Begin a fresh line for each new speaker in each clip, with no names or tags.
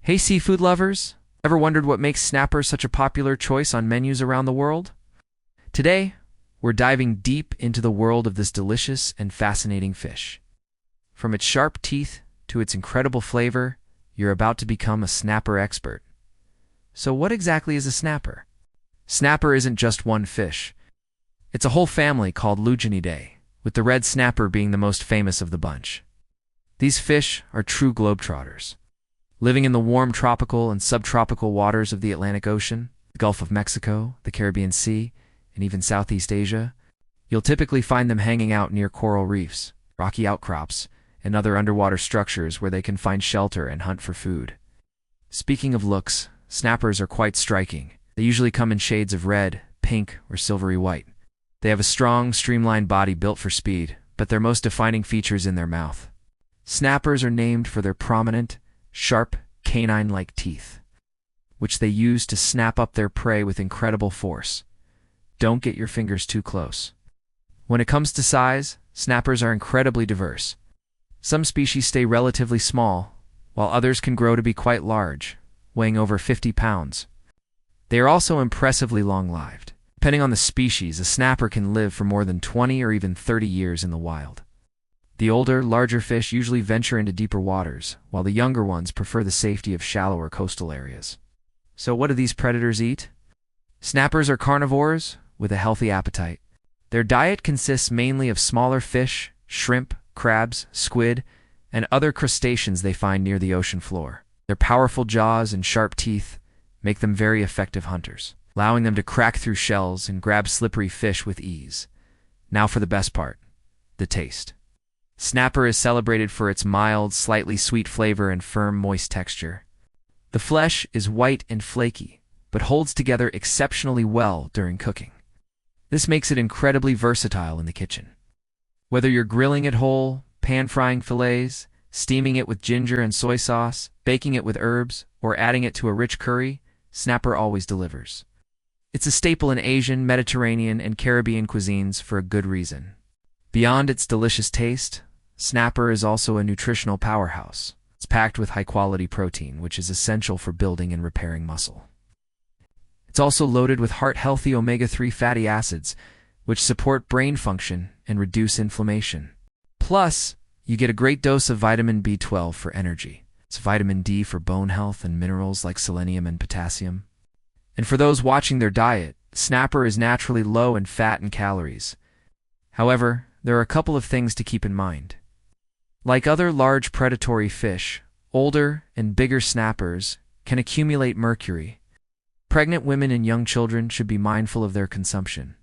Hey seafood lovers! Ever wondered what makes snapper such a popular choice on menus around the world? Today, we're diving deep into the world of this delicious and fascinating fish. From its sharp teeth to its incredible flavor, you're about to become a snapper expert. So what exactly is a snapper? Snapper isn't just one fish. It's a whole family called Luginidae, with the red snapper being the most famous of the bunch. These fish are true globetrotters. Living in the warm tropical and subtropical waters of the Atlantic Ocean, the Gulf of Mexico, the Caribbean Sea, and even Southeast Asia, you'll typically find them hanging out near coral reefs, rocky outcrops, and other underwater structures where they can find shelter and hunt for food. Speaking of looks, snappers are quite striking. They usually come in shades of red, pink, or silvery white. They have a strong, streamlined body built for speed, but their most defining feature is in their mouth. Snappers are named for their prominent, sharp, canine-like teeth, which they use to snap up their prey with incredible force. Don't get your fingers too close. When it comes to size, snappers are incredibly diverse. Some species stay relatively small, while others can grow to be quite large, weighing over 50 pounds. They are also impressively long-lived. Depending on the species, a snapper can live for more than 20 or even 30 years in the wild. The older, larger fish usually venture into deeper waters, while the younger ones prefer the safety of shallower coastal areas. So what do these predators eat? Snappers are carnivores with a healthy appetite. Their diet consists mainly of smaller fish, shrimp, crabs, squid, and other crustaceans they find near the ocean floor. Their powerful jaws and sharp teeth make them very effective hunters, allowing them to crack through shells and grab slippery fish with ease. Now for the best part, the taste. Snapper is celebrated for its mild, slightly sweet flavor and firm, moist texture. The flesh is white and flaky, but holds together exceptionally well during cooking. This makes it incredibly versatile in the kitchen. Whether you're grilling it whole, pan-frying fillets, steaming it with ginger and soy sauce, baking it with herbs, or adding it to a rich curry, snapper always delivers. It's a staple in Asian, Mediterranean, and Caribbean cuisines for a good reason. Beyond its delicious taste, snapper is also a nutritional powerhouse. It's packed with high-quality protein, which is essential for building and repairing muscle. It's also loaded with heart-healthy omega-3 fatty acids, which support brain function and reduce inflammation. Plus, you get a great dose of vitamin B12 for energy. It's vitamin D for bone health and minerals like selenium and potassium. And for those watching their diet, snapper is naturally low in fat and calories. However, there are a couple of things to keep in mind. Like other large predatory fish, older and bigger snappers can accumulate mercury. Pregnant women and young children should be mindful of their consumption.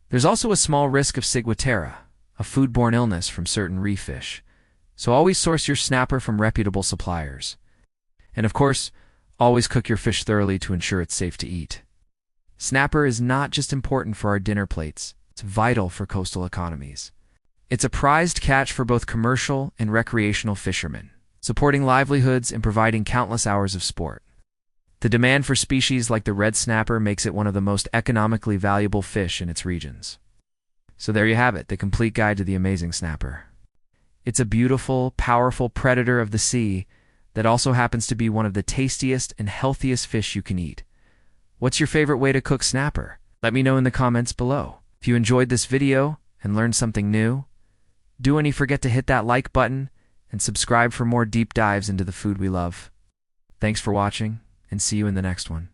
There's also a small risk of ciguatera, a foodborne illness from certain reef fish, so always source your snapper from reputable suppliers. And of course, always cook your fish thoroughly to ensure it's safe to eat. Snapper is not just important for our dinner plates, it's vital for coastal economies. It's a prized catch for both commercial and recreational fishermen, supporting livelihoods and providing countless hours of sport. The demand for species like the red snapper makes it one of the most economically valuable fish in its regions. So there you have it, the complete guide to the amazing snapper. It's a beautiful, powerful predator of the sea that also happens to be one of the tastiest and healthiest fish you can eat. What's your favorite way to cook snapper? Let me know in the comments below. If you enjoyed this video and learned something new, don't forget to hit that like button and subscribe for more deep dives into the food we love. Thanks for watching, and see you in the next one.